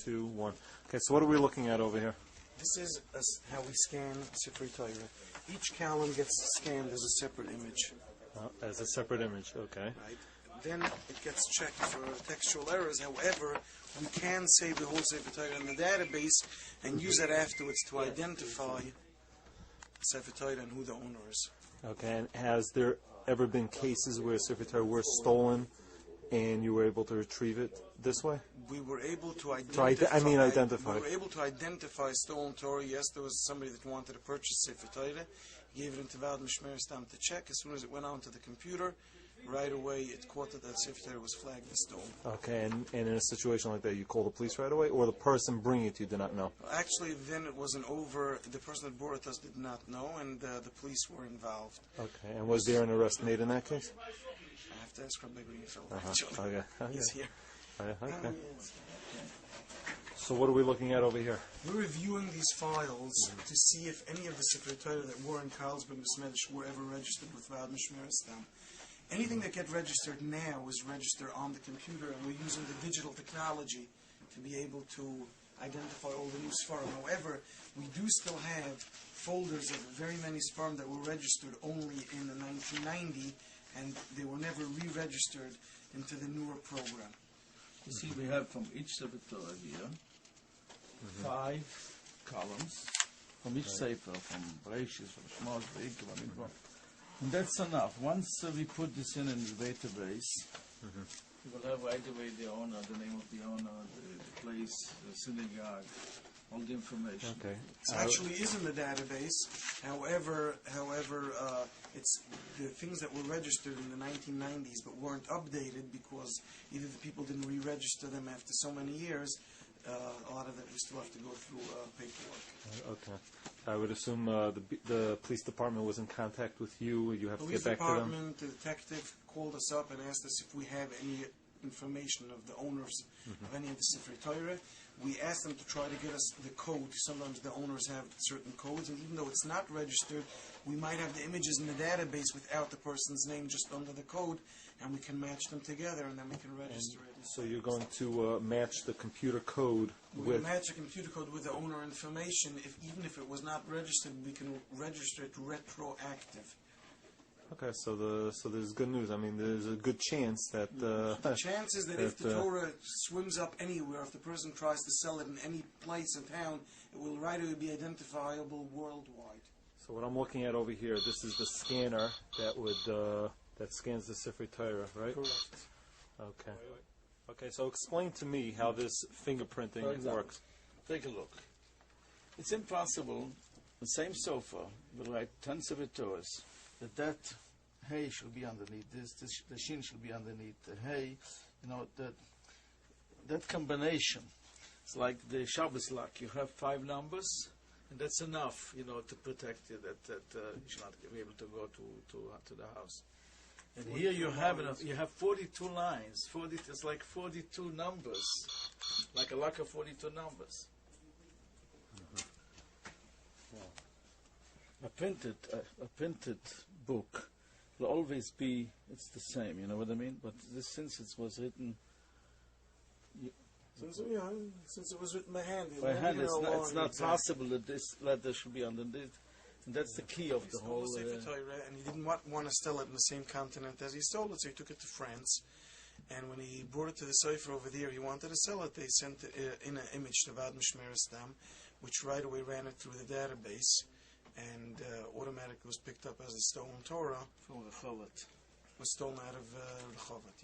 2, 1. Okay, so what are we looking at over here? This is how we scan Sifrei Torah. Each column gets scanned as a separate image. As a separate image, okay. Right. Then it gets checked for textual errors. However, we can save the whole Sefer Torah in the database and use that afterwards to identify Sefer Torah and who the owner is. Okay, and has there ever been cases where Sefer Torah were stolen and you were able to retrieve it this way? We were able to identify. identify. We were able to identify stolen Torah. Yes, there was somebody that wanted to purchase Sefer Torah. He gave it into Vad Mishmer Stam to check. As soon as it went onto the computer, right away it caught that Sefer Torah was flagged as stolen. Okay, and in a situation like that, you call the police right away, or the person bringing it to you did not know? Actually, then it wasn't over. The person that brought it to us did not know, and the police were involved. Okay, and was there an arrest made in that case? I have to ask Rabbi Greenfield. Okay. He's here. Okay. So what are we looking at over here? We're reviewing these files to see if any of the Sefer Torah that were in Carlsberg Besmedish were ever registered with Vad Mishmer Stam. Anything that gets registered now is registered on the computer, and we're using the digital technology to be able to identify all the new Sfarim. However, we do still have folders of very many Sfarim that were registered only in the 1990, and they were never re-registered into the newer program. You see, we have from each Sefer Torah here 5 columns from each Sefer, from Bereshis, from Shmos, Vayikra, Mikra. And that's enough. Once we put this in the database, we will have right away the owner, the name of the owner, the place, the synagogue, all the information. Okay. It actually is in the database. However, it's the things that were registered in the 1990s but weren't updated because either the people didn't re-register them after so many years. A lot of that we still have to go through paperwork. Okay. I would assume the police department was in contact with you. You have to get back to them. The police department, the detective called us up and asked us if we have any information of the owners of any of the Sifrei Torah. We asked them to try to get us the code. Sometimes the owners have certain codes, and even though it's not registered, we might have the images in the database without the person's name, just under the code, and we can match them together, and then we can register it. So you're going to match the computer code with... match the computer code with the owner information. Even if it was not registered, we can register it retroactive. Okay, so there's good news. I mean, there's a good chance that... the chance is that if the Torah swims up anywhere, if the person tries to sell it in any place in town, it will right away be identifiable worldwide. So what I'm looking at over here, this is the scanner that scans the Sifrei Torah, right? Correct. Okay. Okay, so explain to me how this fingerprinting works. Take a look. It's impossible, the same sofa will write 10 Sefer Torahs, that hay should be underneath this, the shin should be underneath the hay, that combination. It's like the Shabbos lock. You have 5 numbers, and that's enough, to protect you that you should not be able to go to the house. And here you have 42 lines. It's like 42 numbers, like a lock of 42 numbers. A printed book will always be, it's the same, you know what I mean? But since it was written... Since it was written by hand. It's not possible that this letter should be underneath. And that's the key of the whole... Sefer Torah, and he didn't want to sell it in the same continent as he stole it, so he took it to France. And when he brought it to the Sefer over there, he wanted to sell it. They sent in an image to Vad Mishmer Stam, which right away ran it through the database, and automatically was picked up as a stolen Torah. From the Chovot. Was stolen out of the Chovot.